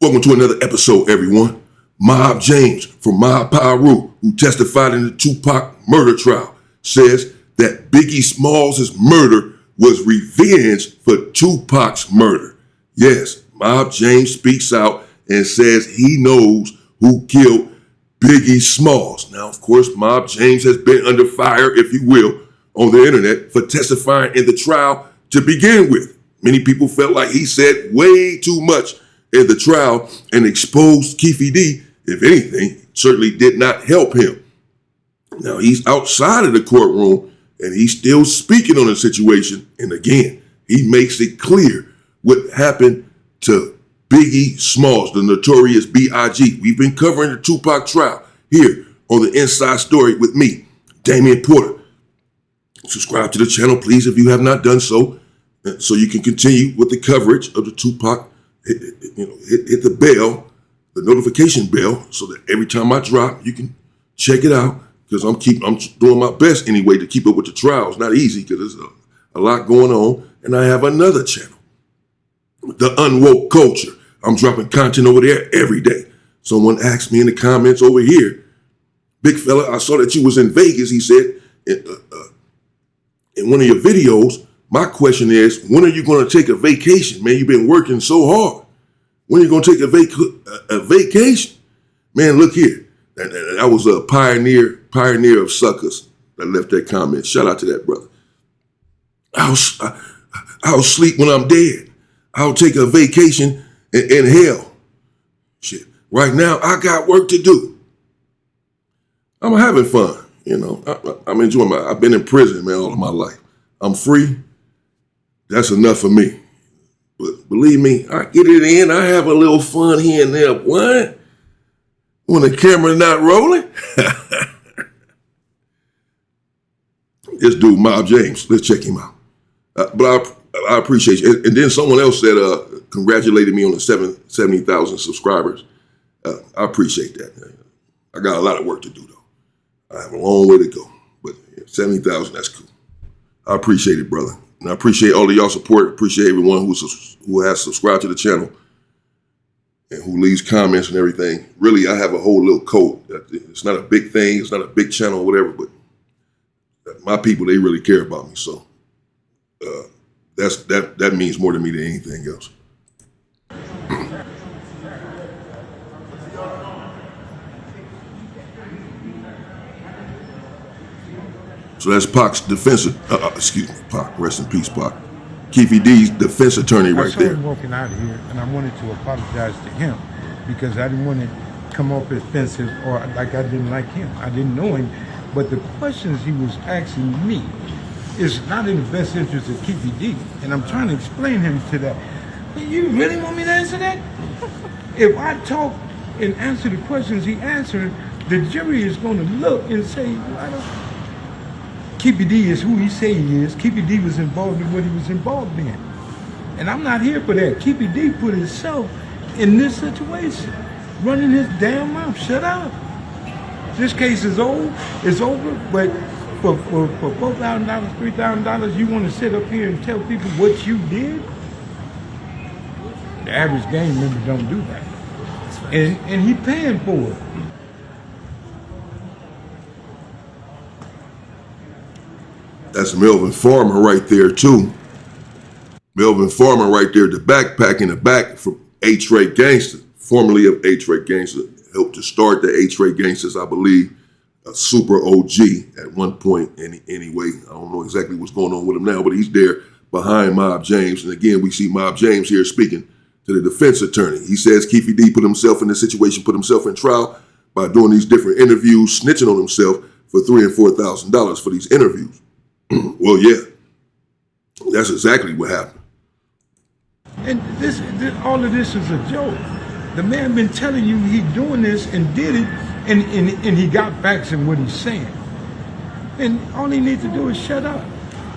Welcome to another episode, everyone. Mob James from Mob Piru, who testified in the Tupac murder trial, says that Biggie Smalls' murder was revenge for Tupac's murder. Yes, Mob James speaks out and says he knows who killed Biggie Smalls. Now, of course, Mob James has been under fire, if you will, on the internet for testifying in the trial to begin with. Many people felt like he said way too much in the trial and exposed Keffe D. If anything, certainly did not help him. Now he's outside of the courtroom and he's still speaking on the situation. And again, he makes it clear what happened to Biggie Smalls, the notorious B.I.G. We've been covering the Tupac trial here on the Inside Story with me, Damian Porter. Subscribe to the channel, please, if you have not done so you can continue with the coverage of the Tupac. Hit the bell, the notification bell, so that every time I drop, you can check it out. Because I'm doing my best anyway to keep up with the trial. It's not easy because there's a lot going on, and I have another channel, The Unwoke Culture. I'm dropping content over there every day. Someone asked me in the comments over here, big fella, I saw that you was in Vegas. He said in one of your videos. My question is, when are you going to take a vacation? Man, you've been working so hard. When are you going to take a vacation? Man, look here. I was a pioneer of suckers that left that comment. Shout out to that brother. I'll sleep when I'm dead. I'll take a vacation in hell. Shit. Right now, I got work to do. I'm having fun. I'm enjoying I've been in prison, man, all of my life. I'm free. That's enough for me. But believe me, I get it in. I have a little fun here and there. What? When the camera's not rolling? This dude, Mob James, let's check him out. But I appreciate you. And then someone else said, congratulated me on the 70,000 subscribers. I appreciate that. I got a lot of work to do, though. I have a long way to go. But 70,000, that's cool. I appreciate it, brother. And I appreciate all of y'all support. Appreciate everyone who has subscribed to the channel and who leaves comments and everything. Really, I have a whole little code. It's not a big thing. It's not a big channel or whatever, but my people, they really care about me. So that means more to me than anything else. So that's Pac's defense, excuse me, Pac, rest in peace, Pac. Keffe D's defense attorney right there. I saw him walking out of here, and I wanted to apologize to him because I didn't want to come off offensive or like I didn't like him. I didn't know him, but the questions he was asking me is not in the best interest of Keffe D, and I'm trying to explain him to that. You really want me to answer that? If I talk and answer the questions he answered, the jury is going to look and say, Keffe D is who he say he is. Keffe D was involved in what he was involved in. And I'm not here for that. Keffe D put himself in this situation, running his damn mouth. Shut up. This case is old. It's over. But for $4,000, $3,000, you want to sit up here and tell people what you did? The average gang member don't do that. And he paying for it. That's Melvin Farmer right there, too. Melvin Farmer right there, the backpack in the back from H-Ray Gangster, formerly of H-Ray Gangster, helped to start the H-Ray Gangsters, I believe, a super OG at one point anyway. I don't know exactly what's going on with him now, but he's there behind Mob James. And again, we see Mob James here speaking to the defense attorney. He says Keffe D put himself in this situation, put himself in trial by doing these different interviews, snitching on himself for $3,000 and $4,000 for these interviews. Well, yeah, that's exactly what happened. And all of this is a joke. The man been telling you he doing this and did it, and he got facts in what he's saying. And all he needs to do is shut up.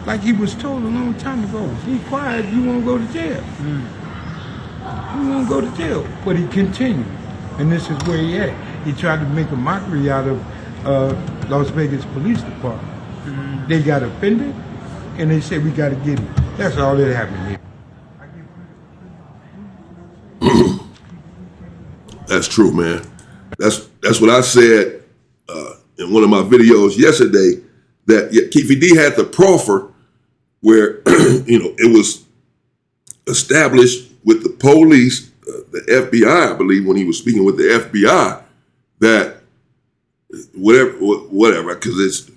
Like he was told a long time ago, be quiet, you won't go to jail. You won't go to jail. But he continued, and this is where he at. He tried to make a mockery out of Las Vegas Police Department. They got offended, and they said, we got to get him. That's all that happened here. That's true, man. That's what I said in one of my videos yesterday. That Keffe D had the proffer where it was established with the police, the FBI, I believe, when he was speaking with the FBI, that whatever, because it's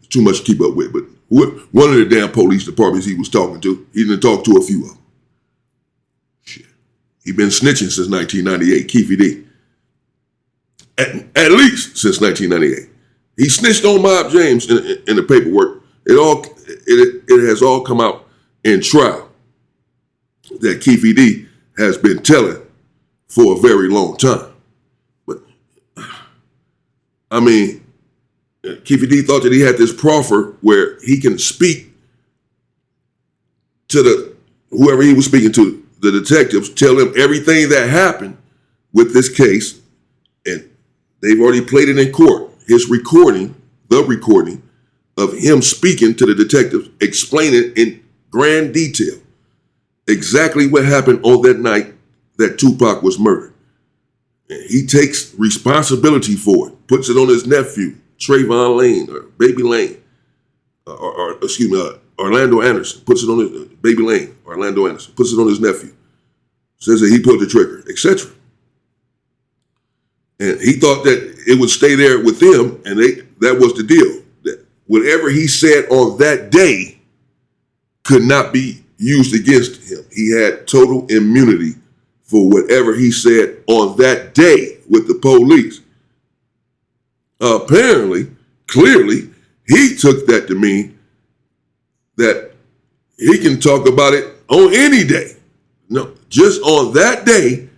too much to keep up with. But one of the damn police departments he was talking to, he didn't talk to a few of them. Shit, he been snitching since 1998, Keffe D. At least since 1998. He snitched on Mob James in the paperwork. It has all come out in trial that Keffe D has been telling for a very long time. But I mean, Keffe D thought that he had this proffer where he can speak to whoever he was speaking to, the detectives, tell them everything that happened with this case, and they've already played it in court. His recording, the recording of him speaking to the detectives, explaining in grand detail exactly what happened on that night that Tupac was murdered. And he takes responsibility for it, puts it on his nephew, Trayvon Lane, or Baby Lane, or Orlando Anderson, puts it on his Baby Lane, Orlando Anderson, puts it on his nephew, says that he pulled the trigger, etc. And he thought that it would stay there with them, and that was the deal. That whatever he said on that day could not be used against him. He had total immunity for whatever he said on that day with the police. Apparently, clearly, he took that to mean that he can talk about it on any day. No, just on that day,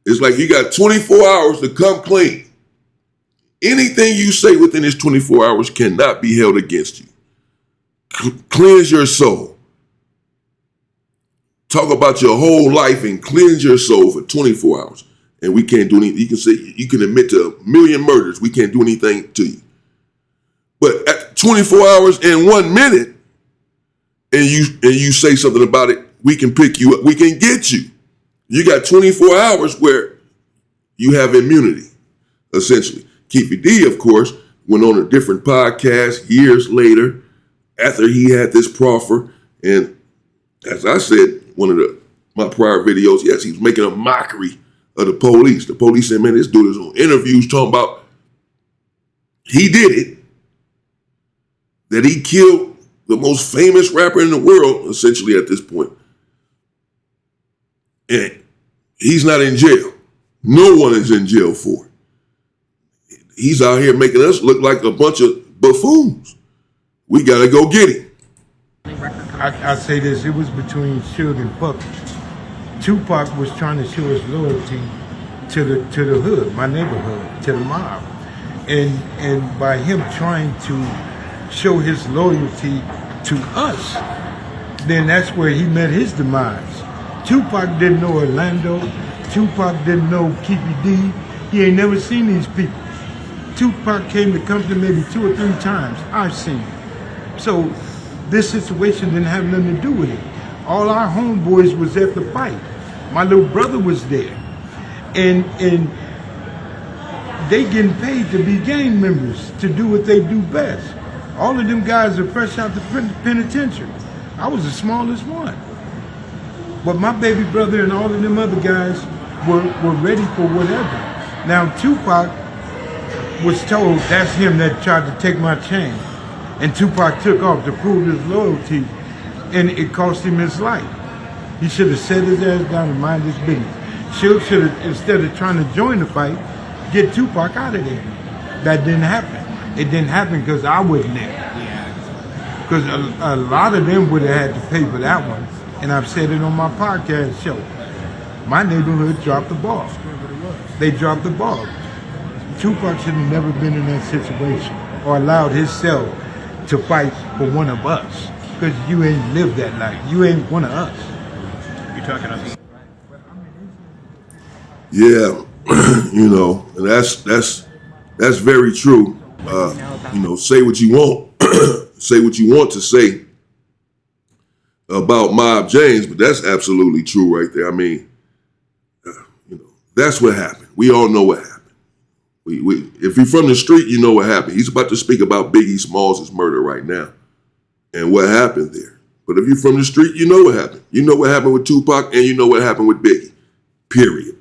it's like you got 24 hours to come clean. Anything you say within this 24 hours cannot be held against you. Cleanse your soul. Talk about your whole life and cleanse your soul for 24 hours. And we can't do anything. You can say, you can admit to 1 million murders. We can't do anything to you. But at 24 hours and 1 minute, and you say something about it, we can pick you up. We can get you. You got 24 hours where you have immunity, essentially. Keffe D, of course, went on a different podcast years later after he had this proffer. And as I said, one of my prior videos, yes, he was making a mockery of the police. The police said, man, this dude is on interviews talking about he did it, that he killed the most famous rapper in the world, essentially at this point. And he's not in jail. No one is in jail for it. He's out here making us look like a bunch of buffoons. We got to go get him. I say this, it was between Suge and Puffy. Tupac was trying to show his loyalty to the hood, my neighborhood, to the mob. And by him trying to show his loyalty to us, then that's where he met his demise. Tupac didn't know Orlando. Tupac didn't know Keffe D. He ain't never seen these people. Tupac came to Compton maybe 2 or 3 times. I've seen him. So this situation didn't have nothing to do with it. All our homeboys was at the fight. My little brother was there. And they getting paid to be gang members, to do what they do best. All of them guys are fresh out the penitentiary. I was the smallest one. But my baby brother and all of them other guys were ready for whatever. Now Tupac was told that's him that tried to take my chain. And Tupac took off to prove his loyalty, and it cost him his life. He should have set his ass down and mind his business. Suge should have, instead of trying to join the fight, get Tupac out of there. That didn't happen. It didn't happen because I wasn't there. Because a lot of them would have had to pay for that one. And I've said it on my podcast show. My neighborhood dropped the ball. They dropped the ball. Tupac should have never been in that situation or allowed himself to fight for one of us. Because you ain't lived that life. You ain't one of us. You're talking us. Yeah, and that's very true. Say what you want, say what you want to say about Mob James, but that's absolutely true right there. I mean, that's what happened. We all know what happened. If you're from the street, you know what happened. He's about to speak about Biggie Smalls' murder right now and what happened there. But if you're from the street, you know what happened. You know what happened with Tupac and you know what happened with Biggie. Period.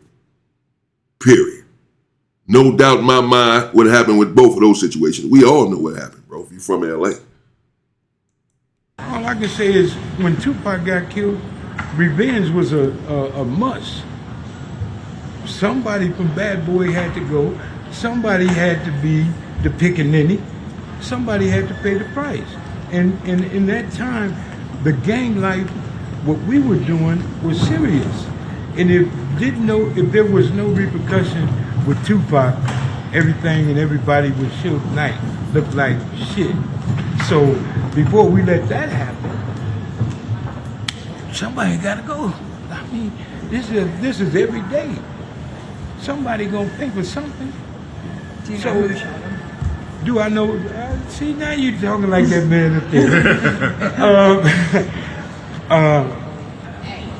No doubt in my mind what happened with both of those situations. We all know what happened, bro, if you're from LA. All I can say is when Tupac got killed, revenge was a must. Somebody from Bad Boy had to go. Somebody had to be the pickaninny. Somebody had to pay the price. And in that time, the gang life, what we were doing was serious. And if there was no repercussion with Tupac, everything and everybody would Suge Knight look like shit. So before we let that happen, somebody gotta go. I mean, this is every day. Somebody gonna think of something. Do you know who shot him? Do I know? See, now you're talking like that man up there.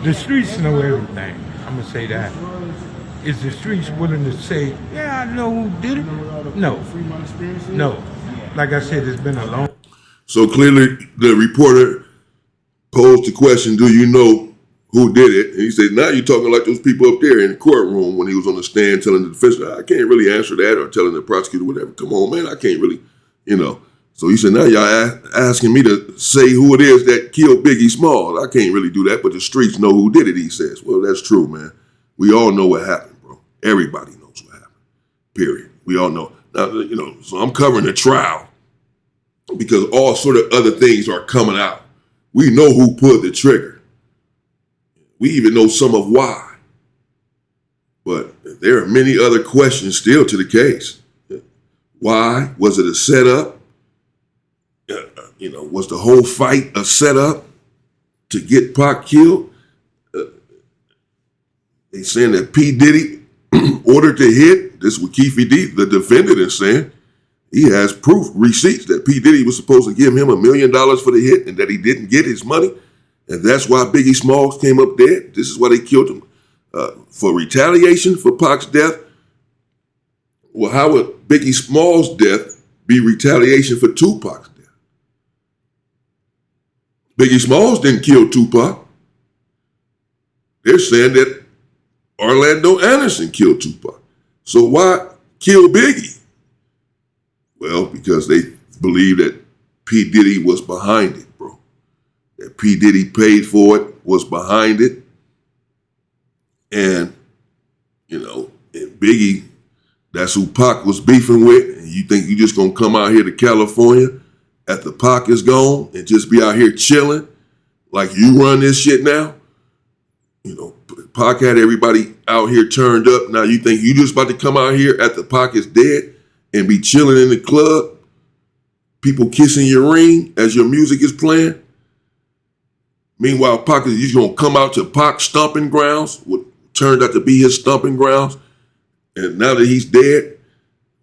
The streets know everything. I'm gonna say that. Is the streets willing to say, yeah, I know who did it? No. No. Like I said, it's been a long. So clearly the reporter posed the question, do you know who did it? And he said, now you're talking like those people up there in the courtroom when he was on the stand telling the defense, I can't really answer that, or telling the prosecutor, whatever. Come on, man, I can't really, So he said, now y'all asking me to say who it is that killed Biggie Smalls. I can't really do that, but the streets know who did it, he says. Well, that's true, man. We all know what happened, bro. Everybody knows what happened, period. We all know. Now, so I'm covering the trial because all sort of other things are coming out. We know who pulled the trigger. We even know some of why. But there are many other questions still to the case. Why? Was it a setup? Was the whole fight a setup to get Pac killed? They saying that P. Diddy ordered the hit. This is what Keffe D, the defendant, is saying. He has proof, receipts, that P. Diddy was supposed to give him $1 million for the hit and that he didn't get his money. And that's why Biggie Smalls came up dead. This is why they killed him. For retaliation for Pac's death. Well, how would Biggie Smalls' death be retaliation for Tupac's death? Biggie Smalls didn't kill Tupac. They're saying that Orlando Anderson killed Tupac. So why kill Biggie? Well, because they believe that P. Diddy was behind it, bro. That P. Diddy paid for it, was behind it. And, and Biggie, that's who Pac was beefing with. And you think you just gonna come out here to California after Pac is gone and just be out here chilling like you run this shit now? Pac had everybody out here turned up. Now you think you just about to come out here after Pac is dead and be chilling in the club, people kissing your ring as your music is playing? Meanwhile, Pac is just gonna come out to Pac's stomping grounds, what turned out to be his stomping grounds, and now that he's dead,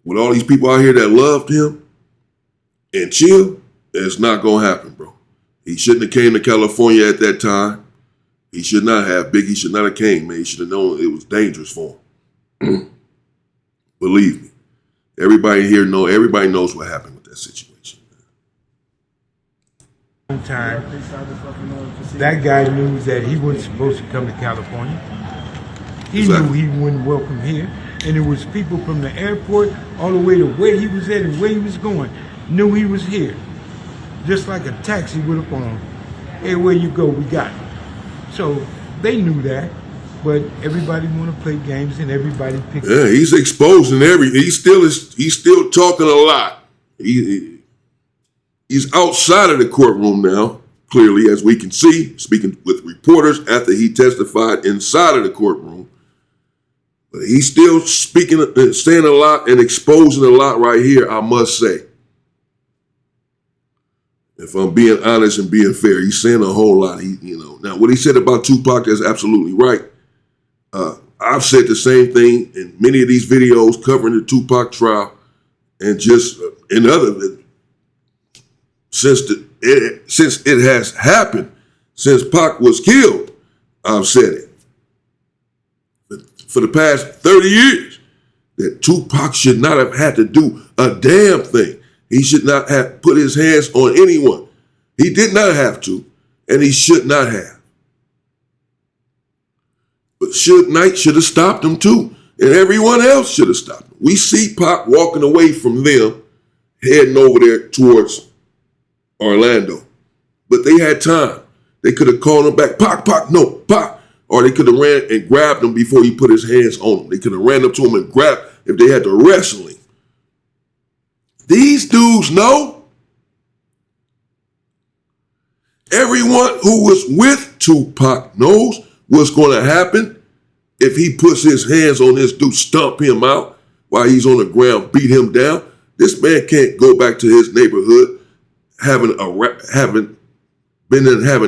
with all these people out here that loved him and chill, it's not gonna happen, bro. He shouldn't have came to California at that time. He should not have. Biggie should not have came, man. He should have known it was dangerous for him. Believe me. Everybody knows what happened with that situation. Time, that guy knew that he wasn't supposed to come to California. He knew he wouldn't welcome here. And it was people from the airport all the way to where he was at and where he was going, knew he was here. Just like a taxi would have gone, hey, where you go, we got it. So they knew that, but everybody want to play games and everybody picks. Yeah, he's exposing everything. He's still talking a lot. He's outside of the courtroom now, clearly, as we can see, speaking with reporters after he testified inside of the courtroom. But he's still speaking, saying a lot and exposing a lot right here, I must say. If I'm being honest and being fair, he's saying a whole lot. Now what he said about Tupac is absolutely right. I've said the same thing in many of these videos covering the Tupac trial, and just in other since it has happened, since Pac was killed, I've said it. For the past 30 years, that Tupac should not have had to do a damn thing. He should not have put his hands on anyone. He did not have to, and he should not have. But Suge Knight should have stopped him too, and everyone else should have stopped him. We see Pac walking away from them, heading over there towards Orlando. But they had time. They could have called him back, Pac, no, Pac. Or they could have ran and grabbed him before he put his hands on him. They could have ran up to him and grabbed if they had to wrestle him. These dudes know. Everyone who was with Tupac knows what's going to happen if he puts his hands on this dude, stomp him out while he's on the ground, beat him down. This man can't go back to his neighborhood having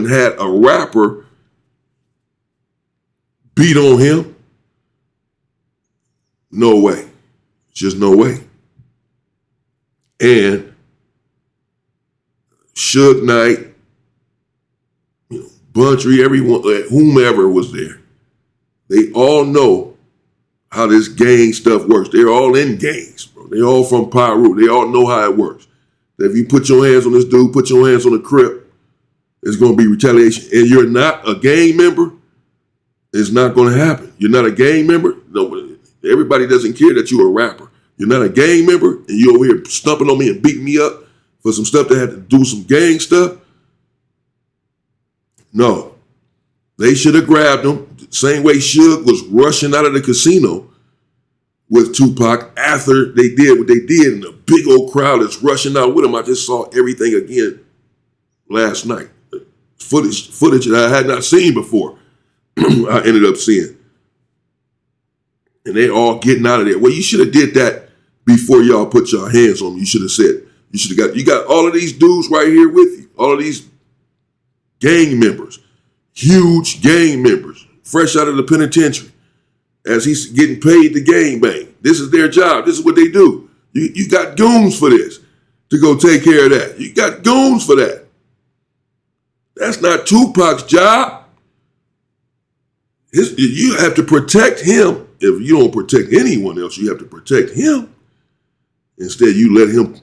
had a rapper beat on him. No way. Just no way. And Suge Knight, Buntry, everyone, whomever was there, they all know how this gang stuff works. They're all in gangs, bro. They all from Pyru. They all know how it works. That if you put your hands on this dude, put your hands on the Crip, it's going to be retaliation. And you're not a gang member, it's not going to happen. You're not a gang member? No, everybody doesn't care that you're a rapper. You're not a gang member, and you're over here stumping on me and beating me up for some stuff that had to do some gang stuff? No. They should have grabbed him. The same way Suge was rushing out of the casino with Tupac after they did what they did, and the big old crowd is rushing out with him. I just saw everything again last night. Footage that I had not seen before. I ended up seeing. And they all getting out of there. Well, you should have did that before y'all put your hands on them. You should have said, you got all of these dudes right here with you. All of these gang members, huge gang members, fresh out of the penitentiary, as he's getting paid to gang bang. This is their job. This is what they do. You got goons for this, to go take care of that. You got goons for that. That's not Tupac's job. You have to protect him. If you don't protect anyone else, you have to protect him. Instead, you let him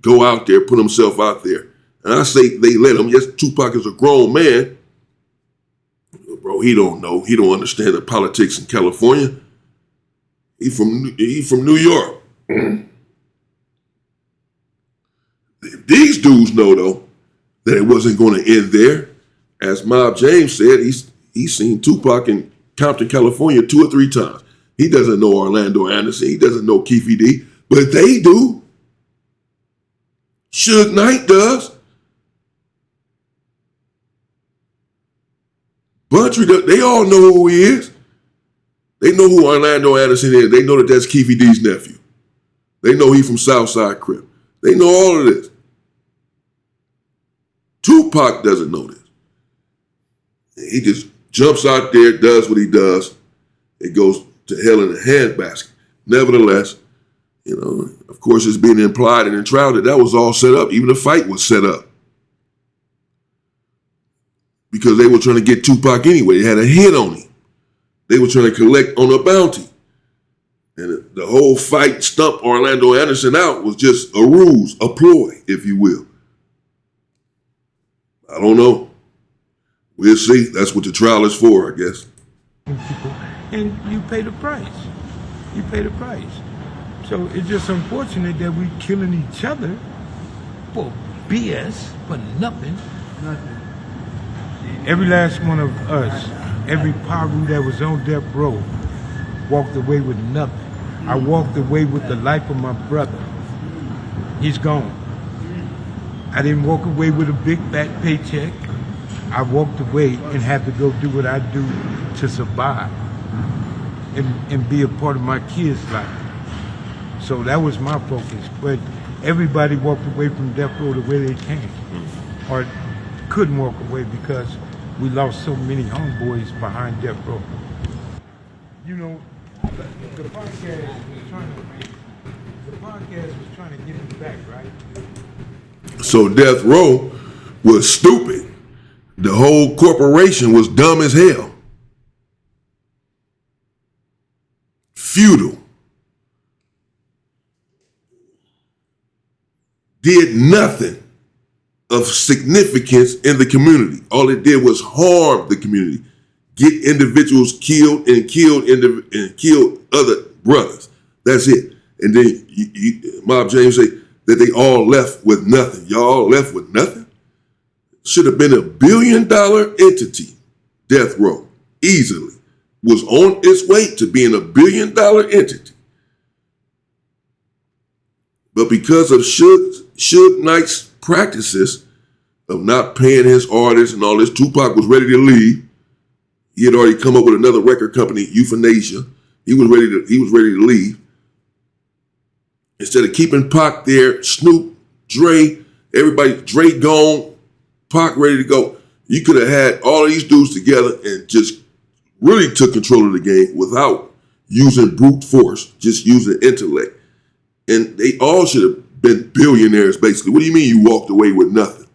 go out there, put himself out there. And I say they let him. Yes, Tupac is a grown man. Bro, he don't know. He don't understand the politics in California. He from New York. These dudes know, though, that it wasn't going to end there. As Mob James said, he's seen Tupac in Compton, California 2 or 3 times. He doesn't know Orlando Anderson. He doesn't know Keffe D, but they do. Suge Knight does. Buntry, they all know who he is. They know who Orlando Anderson is. They know that that's Keffe D's nephew. They know he's from Southside Crip. They know all of this. Tupac doesn't know this. He just jumps out there, does what he does. It goes to hell in a handbasket. Nevertheless, of course, it's being implied in the trial that was all set up. Even the fight was set up. Because they were trying to get Tupac anyway. They had a hit on him. They were trying to collect on a bounty. And the whole fight stumped Orlando Anderson out was just a ruse, a ploy, if you will. I don't know. We'll see. That's what the trial is for, I guess. And you pay the price. You pay the price. So it's just unfortunate that we killing each other for BS, for nothing. Every last one of us, every Pyru that was on death row, walked away with nothing. I walked away with the life of my brother. He's gone. I didn't walk away with a big fat paycheck. I walked away and had to go do what I do to survive and be a part of my kids' life. So that was my focus. But everybody walked away from death row the way they came, or couldn't walk away because we lost so many homeboys behind death row. The podcast was trying to get me back, right? So death row was stupid. The whole corporation was dumb as hell. Feudal. did nothing of significance in the community. All it did was harm the community, get individuals killed and killed other brothers. That's it. And then Mob James say that they all left with nothing. Y'all left with nothing? Should have been $1 billion entity, death row, easily. Was on its way to being $1 billion entity. But because of Suge Knight's practices of not paying his artists and all this, Tupac was ready to leave. He had already come up with another record company, Euthanasia. He was ready to leave. Instead of keeping Pac there, Snoop, Dre, everybody, Dre gone, Pac ready to go. You could have had all of these dudes together and just really took control of the game without using brute force, just using intellect. And they all should have been billionaires, basically. What do you mean you walked away with nothing?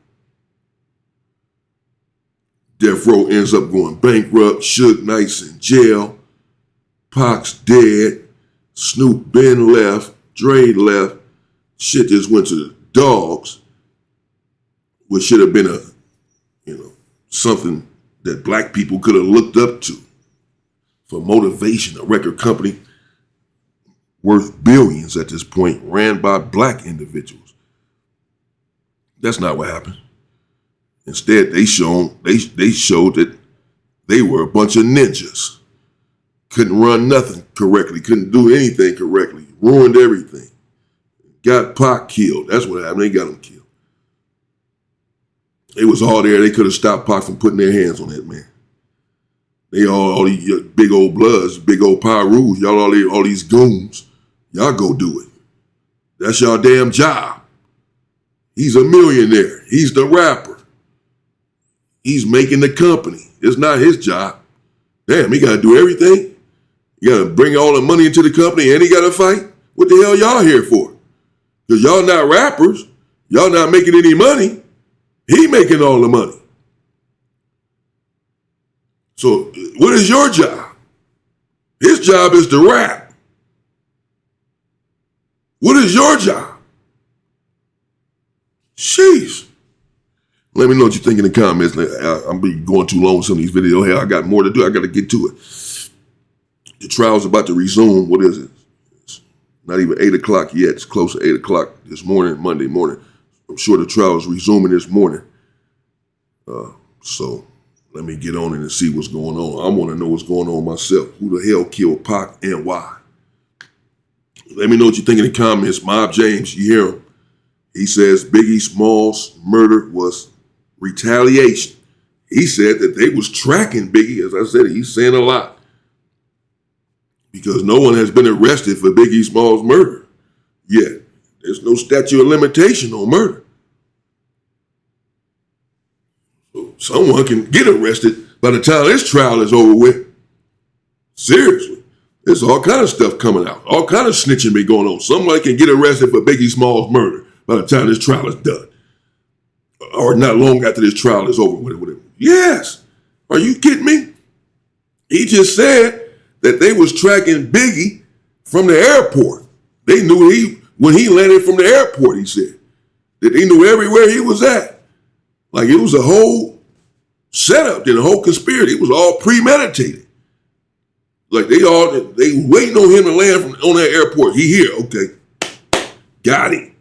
Death Row ends up going bankrupt. Suge Knight's in jail. Pac's dead. Snoop been left. Dre left. Shit just went to the dogs. Which should have been something that black people could have looked up to for motivation. A record company worth billions at this point, ran by black individuals. That's not what happened. Instead, they showed that they were a bunch of ninjas. Couldn't run nothing correctly, couldn't do anything correctly, ruined everything. Got Pac killed. That's what happened. They got him killed. They was all there. They could have stopped Pac from putting their hands on that man. They all these big old Bloods, big old Pyrus, y'all all these goons. Y'all go do it. That's y'all damn job. He's a millionaire. He's the rapper. He's making the company. It's not his job. Damn, he got to do everything. You got to bring all the money into the company and he got to fight? What the hell y'all here for? Because y'all not rappers. Y'all not making any money. He making all the money. So what is your job? His job is to rap. What is your job? Sheesh. Let me know what you think in the comments. I'm going too long with some of these videos. Hey, I got more to do. I got to get to it. The trial's about to resume. What is it? It's not even 8 o'clock yet. It's close to 8 o'clock this morning, Monday morning. I'm sure the trial is resuming this morning. So let me get on it and see what's going on. I want to know what's going on myself. Who the hell killed Pac and why? Let me know what you think in the comments. Mob James, you hear him. He says Biggie Smalls' murder was retaliation. He said that they was tracking Biggie. As I said, he's saying a lot. Because no one has been arrested for Biggie Smalls' murder yet. There's no statute of limitation on murder. So someone can get arrested by the time this trial is over with. Seriously. There's all kind of stuff coming out. All kind of snitching be going on. Somebody can get arrested for Biggie Smalls' murder by the time this trial is done. Or not long after this trial is over with. Yes. Are you kidding me? He just said that they was tracking Biggie from the airport. They knew when he landed from the airport, he said, that they knew everywhere he was at. Like it was a whole setup, then a whole conspiracy. It was all premeditated. Like they waiting on him to land on that airport. He here, okay. Got it.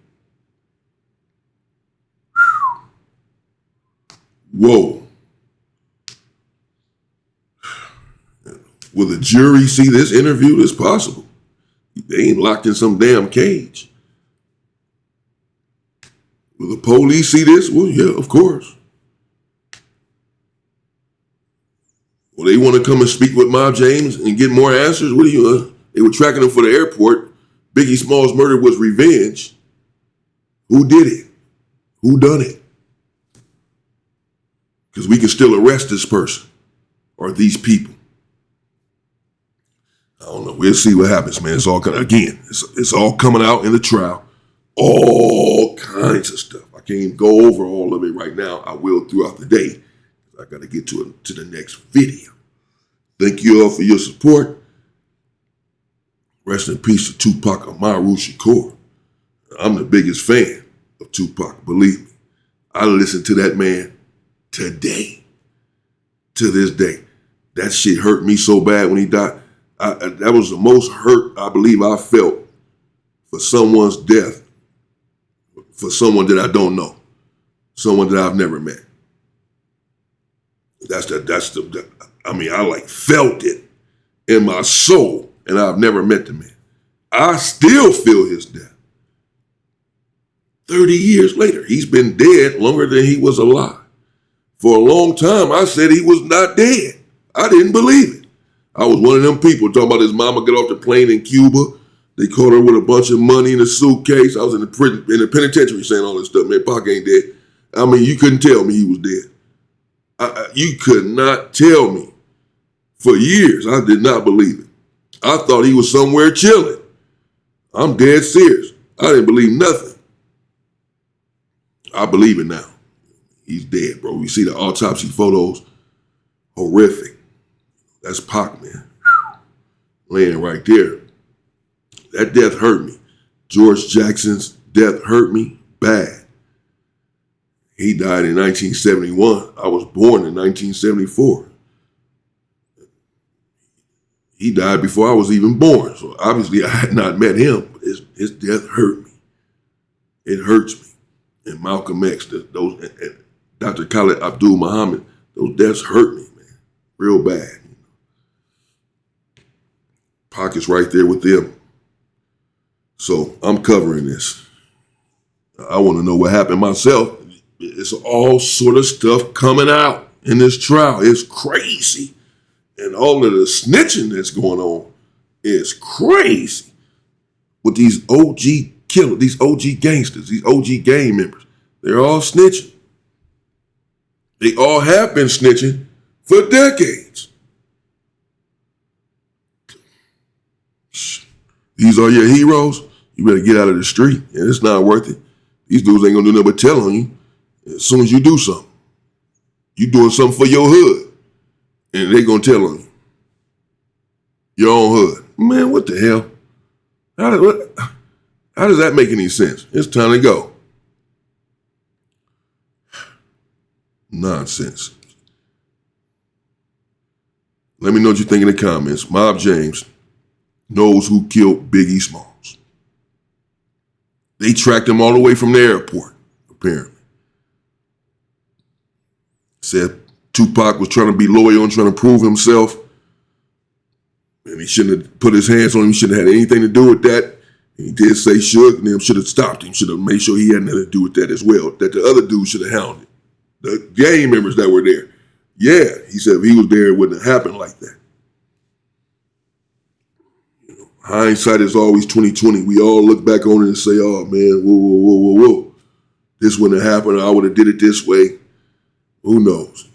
Whoa. Will the jury see this interview? It's possible. They ain't locked in some damn cage. Will the police see this? Well, yeah, of course. Well, they want to come and speak with Mob James and get more answers? What do you, they were tracking him for the airport. Biggie Smalls' murder was revenge. Who did it? Who done it? Because we can still arrest this person or these people. I don't know. We'll see what happens, man. It's all it's all coming out in the trial. All kinds of stuff. I can't even go over all of it right now. I will throughout the day. I got to get to the next video. Thank you all for your support. Rest in peace to Tupac Amaru Shakur. I'm the biggest fan. of Tupac. Believe me, I listen to that man today, to this day. That shit hurt me so bad when he died. That was the most hurt I believe I felt for someone's death, for someone that I don't know, someone that I've never met. I like felt it in my soul, and I've never met the man. I still feel his death. 30 years later, he's been dead longer than he was alive. For a long time, I said he was not dead. I didn't believe it. I was one of them people talking about his mama get off the plane in Cuba. They caught her with a bunch of money in a suitcase. I was in the penitentiary saying all this stuff. Man, Pac ain't dead. I mean, you couldn't tell me he was dead. You could not tell me. For years, I did not believe it. I thought he was somewhere chilling. I'm dead serious. I didn't believe nothing. I believe it now. He's dead, bro. We see the autopsy photos. Horrific. That's Pac, man. Laying right there. That death hurt me. George Jackson's death hurt me bad. He died in 1971. I was born in 1974. He died before I was even born. So obviously I had not met him. But his death hurt me. It hurts me. And Malcolm X, and Dr. Khalid Abdul Muhammad, those deaths hurt me, man. Real bad. Pac is right there with them. So I'm covering this. I want to know what happened myself. It's all sort of stuff coming out in this trial. It's crazy. And all of the snitching that's going on is crazy. With these OG killers, these OG gangsters, these OG gang members, they're all snitching. They all have been snitching for decades. These are your heroes. You better get out of the street. And it's not worth it. These dudes ain't gonna do nothing but tell on you as soon as you do something. You doing something for your hood, and they gonna tell on you. Your own hood. Man, what the hell? How does that make any sense? It's time to go. Nonsense. Let me know what you think in the comments. Mob James knows who killed Biggie Smalls. They tracked him all the way from the airport, apparently. Said Tupac was trying to be loyal and trying to prove himself. And he shouldn't have put his hands on him. He shouldn't have had anything to do with that. He did say Suge, and them should have stopped him. Should have made sure he had nothing to do with that as well. That the other dude should have hounded it. The gang members that were there. Yeah, he said if he was there, it wouldn't have happened like that. Hindsight is always 20/20. We all look back on it and say, oh man, whoa. This wouldn't have happened. I would have did it this way. Who knows?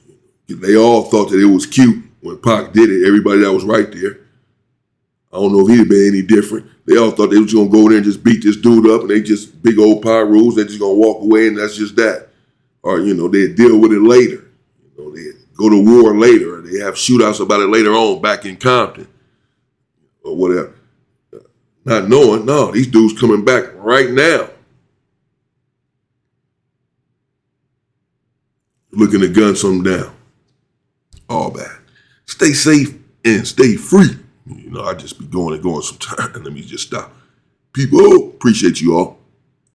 They all thought that it was cute when Pac did it. Everybody that was right there. I don't know if he'd have been any different. They all thought they was going to go there and just beat this dude up, and they just big old power rules. They're just going to walk away, and that's just that. Or, they'd deal with it later. They'd go to war later, or they have shootouts about it later on back in Compton or whatever. Not knowing, no, these dudes coming back right now. Looking to gun something down. All bad. Stay safe and stay free. I just be going sometimes. Let me just stop. People, appreciate you all.